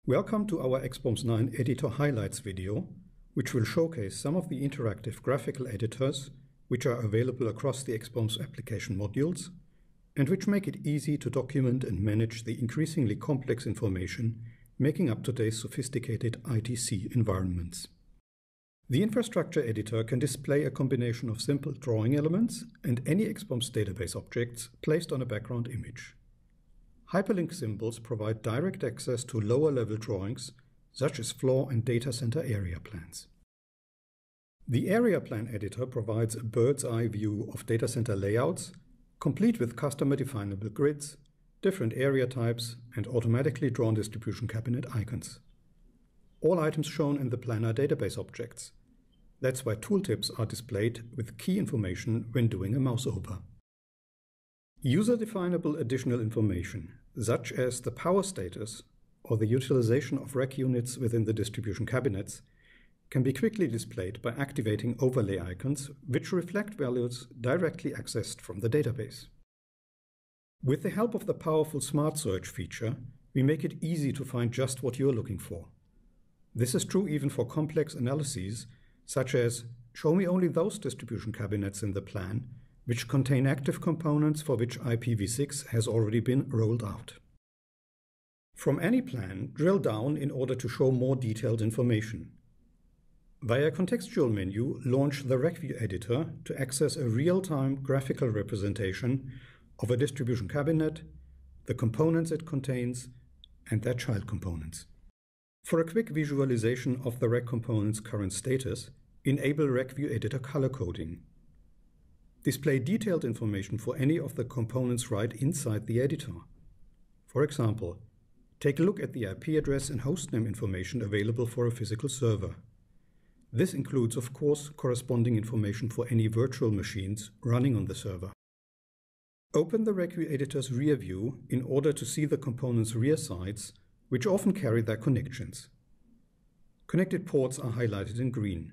Welcome to our AixBOMS IX editor highlights video, which will showcase some of the interactive graphical editors which are available across the AixBOMS application modules and which make it easy to document and manage the increasingly complex information making up today's sophisticated ITC environments. The infrastructure editor can display a combination of simple drawing elements and any AixBOMS database objects placed on a background image. Hyperlink symbols provide direct access to lower-level drawings, such as floor and data center area plans. The area plan editor provides a bird's-eye view of data center layouts, complete with customer-definable grids, different area types, and automatically drawn distribution cabinet icons. All items shown in the plan are database objects. That's why tooltips are displayed with key information when doing a mouse over. User-definable additional information, such as the power status or the utilization of rack units within the distribution cabinets, can be quickly displayed by activating overlay icons, which reflect values directly accessed from the database. With the help of the powerful Smart Search feature, we make it easy to find just what you're looking for. This is true even for complex analyses, such as show me only those distribution cabinets in the plan which contain active components for which IPv6 has already been rolled out. From any plan, drill down in order to show more detailed information. Via contextual menu, launch the RecView editor to access a real-time graphical representation of a distribution cabinet, the components it contains, and their child components. For a quick visualization of the rack component's current status, enable RecView editor color coding. Display detailed information for any of the components right inside the editor. For example, take a look at the IP address and hostname information available for a physical server. This includes, of course, corresponding information for any virtual machines running on the server. Open the RecView editor's rear view in order to see the component's rear sides, which often carry their connections. Connected ports are highlighted in green.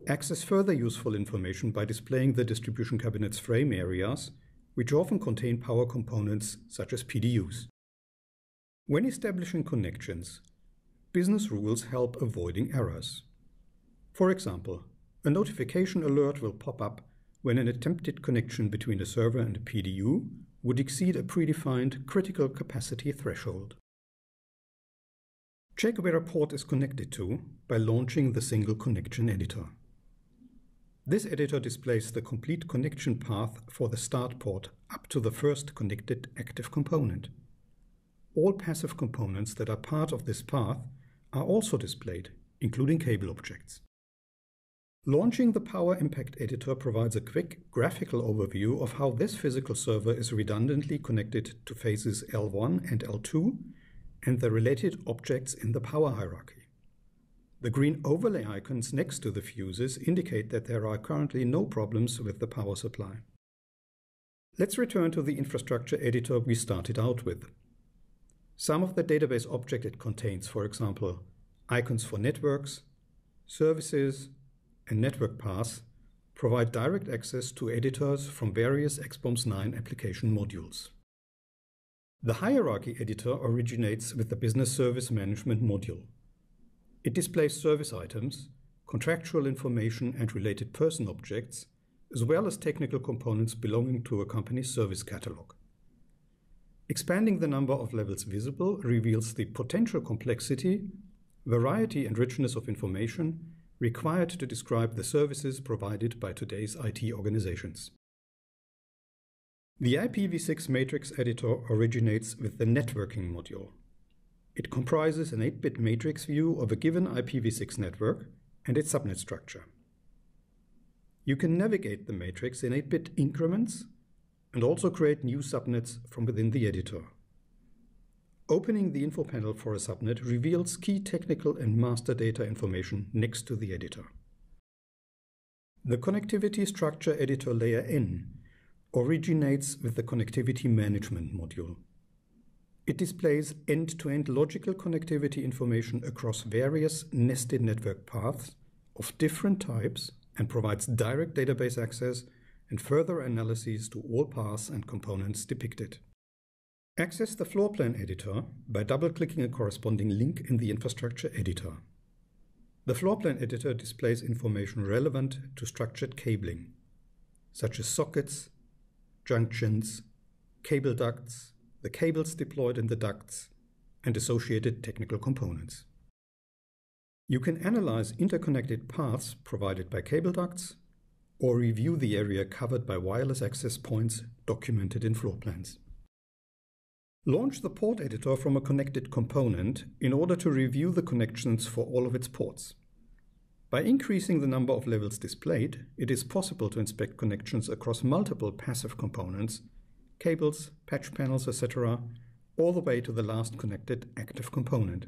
Access further useful information by displaying the distribution cabinet's frame areas, which often contain power components such as PDUs. When establishing connections, business rules help avoiding errors. For example, a notification alert will pop up when an attempted connection between a server and a PDU would exceed a predefined critical capacity threshold. Check where a port is connected to by launching the single connection editor. This editor displays the complete connection path for the start port up to the first connected active component. All passive components that are part of this path are also displayed, including cable objects. Launching the Power Impact editor provides a quick graphical overview of how this physical server is redundantly connected to phases L1 and L2 and the related objects in the power hierarchy. The green overlay icons next to the fuses indicate that there are currently no problems with the power supply. Let's return to the infrastructure editor we started out with. Some of the database object it contains, for example, icons for networks, services, and network paths, provide direct access to editors from various AixBOMS IX application modules. The hierarchy editor originates with the Business Service Management module. It displays service items, contractual information and related person objects, as well as technical components belonging to a company's service catalog. Expanding the number of levels visible reveals the potential complexity, variety and richness of information required to describe the services provided by today's IT organizations. The IPv6 matrix editor originates with the networking module. It comprises an 8-bit matrix view of a given IPv6 network and its subnet structure. You can navigate the matrix in 8-bit increments and also create new subnets from within the editor. Opening the info panel for a subnet reveals key technical and master data information next to the editor. The connectivity structure editor layer N originates with the connectivity management module. It displays end-to-end logical connectivity information across various nested network paths of different types and provides direct database access and further analyses to all paths and components depicted. Access the floor plan editor by double-clicking a corresponding link in the infrastructure editor. The floor plan editor displays information relevant to structured cabling, such as sockets, junctions, cable ducts, the cables deployed in the ducts, and associated technical components. You can analyze interconnected paths provided by cable ducts or review the area covered by wireless access points documented in floor plans. Launch the port editor from a connected component in order to review the connections for all of its ports. By increasing the number of levels displayed, it is possible to inspect connections across multiple passive components, cables, patch panels, etc., all the way to the last connected active component.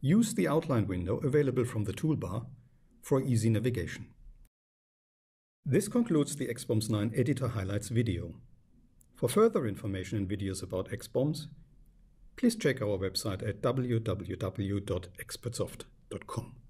Use the outline window available from the toolbar for easy navigation. This concludes the AixBOMS IX editor highlights video. For further information and videos about AixBOMS, please check our website at www.expertsoft.com.